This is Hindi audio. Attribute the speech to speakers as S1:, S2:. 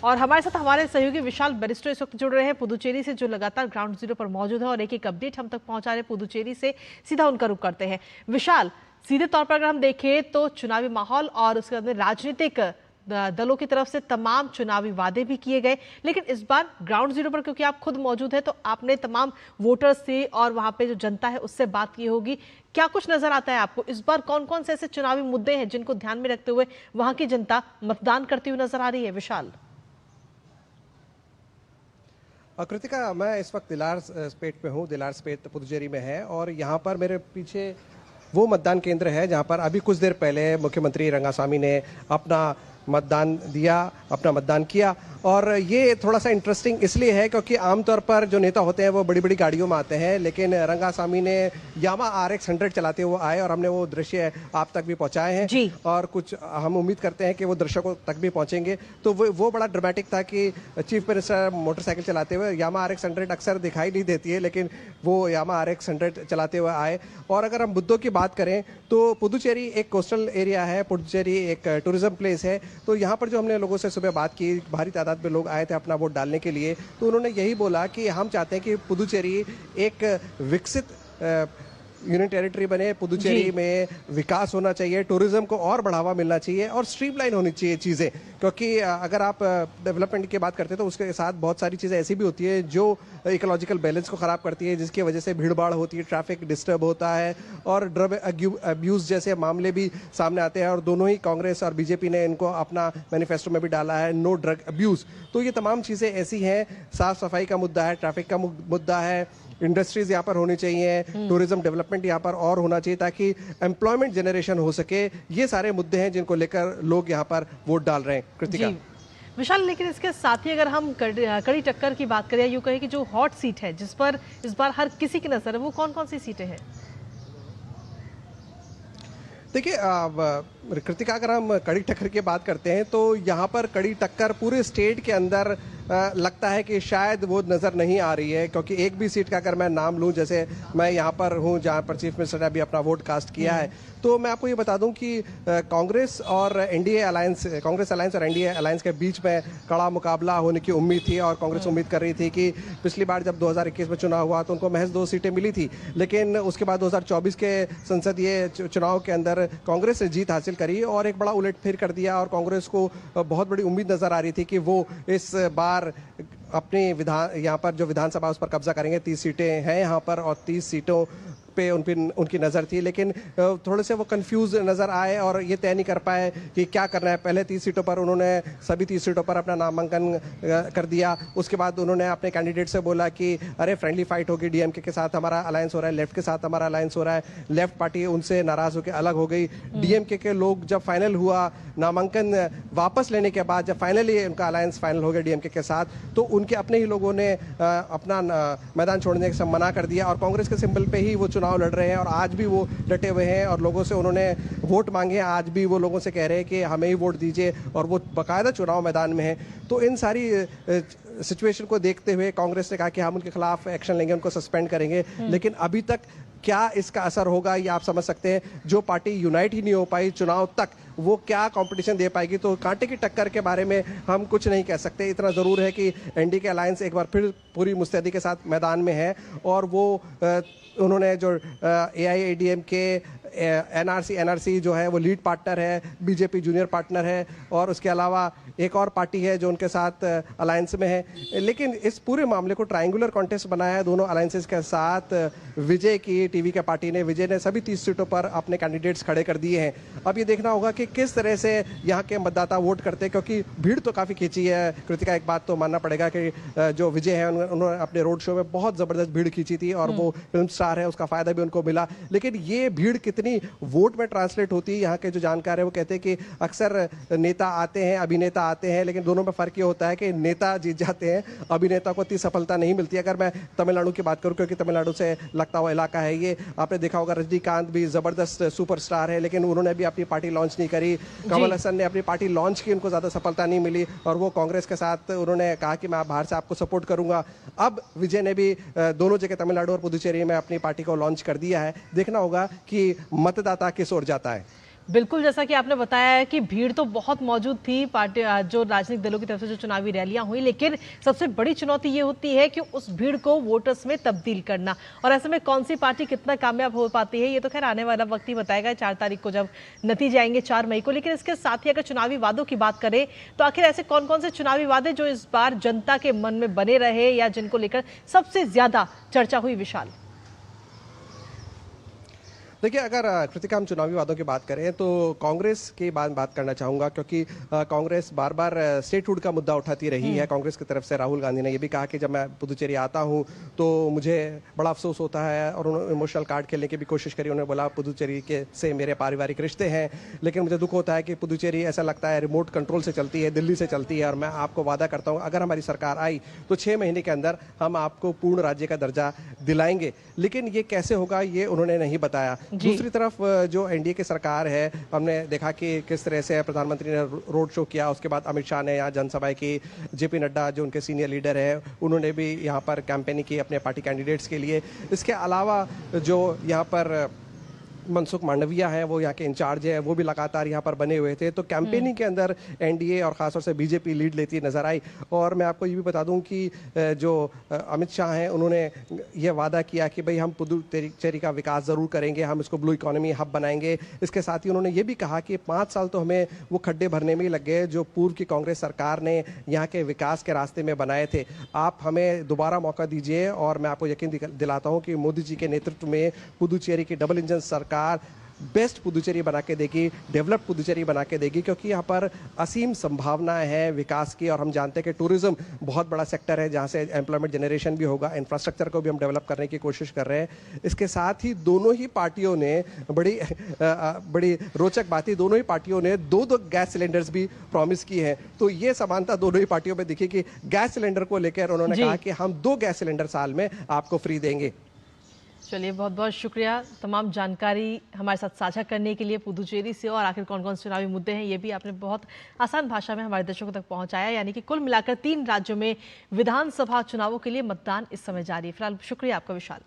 S1: और हमारे साथ हमारे सहयोगी विशाल बैरिस्टर इस वक्त जुड़ रहे हैं पुदुचेरी से, जो लगातार ग्राउंड जीरो पर मौजूद है और एक एक अपडेट हम तक पहुंचा रहे हैं पुदुचेरी से। सीधा उनका रुख करते हैं। विशाल, सीधे तौर पर अगर हम देखें तो चुनावी माहौल और उसके अंदर राजनीतिक दलों की तरफ से तमाम चुनावी वादे भी किए गए, लेकिन इस बार ग्राउंड जीरो पर क्योंकि आप खुद मौजूद है तो आपने तमाम वोटर्स से और वहां पे जो जनता है उससे बात की होगी। क्या कुछ नजर आता है आपको इस बार? कौन कौन से ऐसे चुनावी मुद्दे हैं जिनको ध्यान में रखते हुए वहां की जनता मतदान करती हुई नजर आ रही है? विशाल।
S2: कृतिका, मैं इस वक्त दिलार स्पेट पे हूँ। दिलार स्पेट पुदुचेरी में है और यहाँ पर मेरे पीछे वो मतदान केंद्र है जहाँ पर अभी कुछ देर पहले मुख्यमंत्री रंगासामी ने अपना मतदान दिया, अपना मतदान किया। और ये थोड़ा सा इंटरेस्टिंग इसलिए है क्योंकि आमतौर पर जो नेता होते हैं वो बड़ी बड़ी गाड़ियों में आते हैं, लेकिन रंगासामी ने यामा RX 100 चलाते हुए आए और हमने वो दृश्य आप तक भी पहुंचाए हैं और कुछ हम उम्मीद करते हैं कि वो दर्शकों तक भी पहुंचेंगे। तो वो बड़ा ड्रामेटिक था कि चीफ मिनिस्टर मोटरसाइकिल चलाते हुए, यामा RX 100 अक्सर दिखाई नहीं देती है, लेकिन वो यामा RX 100 चलाते हुए आए। और अगर हम मुद्दों की बात करें तो पुदुचेरी एक कोस्टल एरिया है, पुदुचेरी एक टूरिज्म प्लेस है। तो यहाँ पर जो हमने लोगों से सुबह बात की, भारी तादाद में लोग आए थे अपना वोट डालने के लिए, तो उन्होंने यही बोला कि हम चाहते हैं कि पुदुचेरी एक विकसित यूनियन टेरिटरी बने, पुदुचेरी में विकास होना चाहिए, टूरिज्म को और बढ़ावा मिलना चाहिए और स्ट्रीमलाइन होनी चाहिए चीज़ें। क्योंकि अगर आप डेवलपमेंट की बात करते हैं तो उसके साथ बहुत सारी चीज़ें ऐसी भी होती है जो इकोलॉजिकल बैलेंस को ख़राब करती है, जिसकी वजह से भीड़ भाड़ होती है, ट्रैफिक डिस्टर्ब होता है और ड्रग अब्यूज़ जैसे मामले भी सामने आते हैं। और दोनों ही कांग्रेस और बीजेपी ने इनको अपना मैनिफेस्टो में भी डाला है, नो ड्रग अब्यूज़। तो ये तमाम चीज़ें ऐसी हैं, साफ सफाई का मुद्दा है, ट्रैफिक का मुद्दा है, इंडस्ट्रीज यहाँ पर होनी चाहिए, टूरिज्म डेवलपमेंट यहाँ पर और होना चाहिए ताकि एम्प्लॉयमेंट जनरेशन हो सके। ये सारे मुद्दे हैं जिनको लेकर लोग यहाँ पर वोट डाल रहे हैं। कृतिका।
S1: विशाल, लेकिन इसके साथ ही अगर हम कड़ी टक्कर की बात करें, यूं कहें कि जो हॉट सीट है जिस पर इस बार हर किसी की नजर है, वो कौन कौन सी सीटें हैं?
S2: देखिए कृतिका, अगर हम कड़ी टक्कर की बात करते हैं तो यहाँ पर कड़ी टक्कर पूरे स्टेट के अंदर लगता है कि शायद वो नज़र नहीं आ रही है। क्योंकि एक भी सीट का अगर मैं नाम लूँ, जैसे मैं यहाँ पर हूँ जहाँ पर चीफ मिनिस्टर ने अभी अपना वोट कास्ट किया है, तो मैं आपको ये बता दूं कि कांग्रेस और एनडीए अलायंस के बीच में कड़ा मुकाबला होने की उम्मीद थी। और कांग्रेस उम्मीद कर रही थी कि पिछली बार जब 2021 में चुनाव हुआ तो उनको महज 2 सीटें मिली थी, लेकिन उसके बाद 2024 के संसदीय चुनाव के अंदर कांग्रेस ने जीत हासिल करी और एक बड़ा उलटफेर कर दिया। और कांग्रेस को बहुत बड़ी उम्मीद नजर आ रही थी कि वो इस बार अपनी यहाँ पर जो विधानसभा उस पर कब्जा करेंगे। 30 सीटें हैं यहाँ पर और 30 सीटों पे उनकी नज़र थी, लेकिन थोड़े से वो कंफ्यूज नज़र आए और ये तय नहीं कर पाए कि क्या करना है। पहले 30 सीटों पर उन्होंने सभी 30 सीटों पर अपना नामांकन कर दिया। उसके बाद उन्होंने अपने कैंडिडेट से बोला कि अरे फ्रेंडली फाइट होगी, डीएमके के साथ हमारा अलायंस हो रहा है, लेफ्ट के साथ हमारा अलायंस हो रहा है। लेफ्ट पार्टी उनसे नाराज़ होकर अलग हो गई। डीएमके के लोग जब फाइनल हुआ, नामांकन वापस लेने के बाद जब फाइनली उनका अलायंस फाइनल हो गया डीएमके के साथ, तो उनके अपने ही लोगों ने अपना मैदान छोड़ने से मना कर दिया और कांग्रेस के सिंबल पे ही वो चुनाव लड़ रहे हैं। और आज भी वो डटे हुए हैं और लोगों से उन्होंने वोट मांगे। आज भी वो लोगों से कह रहे हैं कि हमें ही वोट दीजिए और वो बाकायदा चुनाव मैदान में है। तो इन सारी सिचुएशन को देखते हुए कांग्रेस ने कहा कि हम उनके खिलाफ एक्शन लेंगे, उनको सस्पेंड करेंगे। लेकिन अभी तक क्या इसका असर होगा ये आप समझ सकते हैं। जो पार्टी यूनाइट ही नहीं हो पाई चुनाव तक, वो क्या कंपटीशन दे पाएगी। तो कांटे की टक्कर के बारे में हम कुछ नहीं कह सकते। इतना ज़रूर है कि एनडीए के अलायंस एक बार फिर पूरी मुस्तैदी के साथ मैदान में है और वो उन्होंने जो AIADMK NRC जो है वो लीड पार्टनर है, बीजेपी जूनियर पार्टनर है और उसके अलावा एक और पार्टी है जो उनके साथ अलायंस में है। लेकिन इस पूरे मामले को ट्रायंगुलर कॉन्टेस्ट बनाया है दोनों अलायंसेस के साथ। विजय की टीवी के पार्टी ने, विजय ने सभी 30 सीटों पर अपने कैंडिडेट्स खड़े कर दिए हैं। अब ये देखना होगा कि किस तरह से यहाँ के मतदाता वोट करते हैं, क्योंकि भीड़ तो काफ़ी खींची है। कृतिका, एक बात तो मानना पड़ेगा कि जो विजय है उन्होंने अपने रोड शो में बहुत ज़बरदस्त भीड़ खींची थी और वो फिल्म स्टार है, उसका फ़ायदा भी उनको मिला। लेकिन ये भीड़ कितनी वोट में ट्रांसलेट होती है, यहाँ के जो जानकार है वो कहते हैं कि अक्सर नेता आते हैं, अभिनेता आते हैं, लेकिन दोनों में फ़र्क ये होता है कि नेता जीत जाते हैं, अभिनेता को इतनी सफलता नहीं मिलती। अगर मैं तमिलनाडु की बात करूँ, क्योंकि तमिलनाडु से लगता हुआ इलाका है ये, आपने देखा होगा रजनीकांत भी ज़बरदस्त सुपरस्टार है, लेकिन उन्होंने भी अपनी पार्टी लॉन्च नहीं करी। कमल हसन ने अपनी पार्टी लॉन्च की, उनको ज़्यादा सफलता नहीं मिली और वो कांग्रेस के साथ उन्होंने कहा कि मैं बाहर से आपको सपोर्ट करूंगा। अब विजय ने भी दोनों जगह तमिलनाडु और पुदुचेरी में अपनी पार्टी को लॉन्च कर दिया है। देखना होगा कि मतदाता किस ओर जाता है।
S1: बिल्कुल, जैसा कि आपने बताया है कि भीड़ तो बहुत मौजूद थी पार्टी जो राजनीतिक दलों की तरफ से जो चुनावी रैलियां हुई, लेकिन सबसे बड़ी चुनौती ये होती है कि उस भीड़ को वोटर्स में तब्दील करना। और ऐसे में कौन सी पार्टी कितना कामयाब हो पाती है, ये तो खैर आने वाला वक्त ही बताएगा, 4 तारीख को जब नतीजे आएंगे 4 मई को। लेकिन इसके साथ ही अगर चुनावी वादों की बात करें तो आखिर ऐसे कौन कौन से चुनावी वादे जो इस बार जनता के मन में बने रहे या जिनको लेकर सबसे ज्यादा चर्चा हुई? विशाल,
S2: देखिए, अगर कृतिका हम चुनावी वादों की बात करें तो कांग्रेस की बात करना चाहूंगा, क्योंकि कांग्रेस बार बार स्टेटहुड का मुद्दा उठाती रही है। कांग्रेस की तरफ से राहुल गांधी ने यह भी कहा कि जब मैं पुदुचेरी आता हूं तो मुझे बड़ा अफसोस होता है, और उन्होंने इमोशनल कार्ड खेलने की भी कोशिश करी। उन्होंने बोला पुदुचेरी के से मेरे पारिवारिक रिश्ते हैं, लेकिन मुझे दुख होता है कि पुदुचेरी ऐसा लगता है रिमोट कंट्रोल से चलती है, दिल्ली से चलती है। और मैं आपको वादा करता हूं, अगर हमारी सरकार आई तो 6 महीने के अंदर हम आपको पूर्ण राज्य का दर्जा दिलाएंगे। लेकिन ये कैसे होगा, ये उन्होंने नहीं बताया। दूसरी तरफ जो एनडीए की सरकार है, हमने देखा कि किस तरह से प्रधानमंत्री ने रोड शो किया, उसके बाद अमित शाह ने यहाँ जनसभा की, जेपी नड्डा जो उनके सीनियर लीडर है उन्होंने भी यहाँ पर कैंपेनिंग की अपने पार्टी कैंडिडेट्स के लिए। इसके अलावा जो यहाँ पर मनसुख मांडविया है, वो यहाँ के इंचार्ज है, वो भी लगातार यहाँ पर बने हुए थे। तो कैंपेनिंग के अंदर एनडीए और खासतौर से बीजेपी लीड लेती नजर आई। और मैं आपको ये भी बता दूं कि जो अमित शाह हैं, उन्होंने ये वादा किया कि भाई हम पुदुचेरी का विकास जरूर करेंगे, हम इसको ब्लू इकोनॉमी हब बनाएंगे। इसके साथ ही उन्होंने ये भी कहा कि 5 साल तो हमें वो खड्डे भरने में ही लग गए जो पूर्व की कांग्रेस सरकार ने यहाँ के विकास के रास्ते में बनाए थे। आप हमें दोबारा मौका दीजिए और मैं आपको यकीन दिलाता हूँ कि मोदी जी के नेतृत्व में पुदुचेरी की डबल इंजन सरकार बेस्ट पुदुचेरी बना के देगी, डेवलप्ड पुदुचेरी बना के देगी, क्योंकि यहाँ पर असीम संभावनाएं हैं विकास की। और हम जानते हैं कि टूरिज्म बहुत बड़ा सेक्टर है जहाँ से एम्प्लॉयमेंट जनरेशन भी होगा। इंफ्रास्ट्रक्चर को भी हम डेवलप करने की कोशिश कर रहे हैं। इसके साथ ही दोनों ही पार्टियों ने बड़ी रोचक बात ही, दोनों ही पार्टियों ने 2-2 गैस सिलेंडर्स भी प्रॉमिस की है। तो ये समानता दोनों ही पार्टियों में दिखी कि गैस सिलेंडर को लेकर उन्होंने कहा कि हम 2 गैस सिलेंडर साल में आपको फ्री देंगे।
S1: चलिए, बहुत बहुत शुक्रिया तमाम जानकारी हमारे साथ साझा करने के लिए पुदुचेरी से। और आखिर कौन कौन से चुनावी मुद्दे हैं, ये भी आपने बहुत आसान भाषा में हमारे दर्शकों तक पहुंचाया। यानी कि कुल मिलाकर 3 राज्यों में विधानसभा चुनावों के लिए मतदान इस समय जारी है। फिलहाल शुक्रिया आपका विशाल।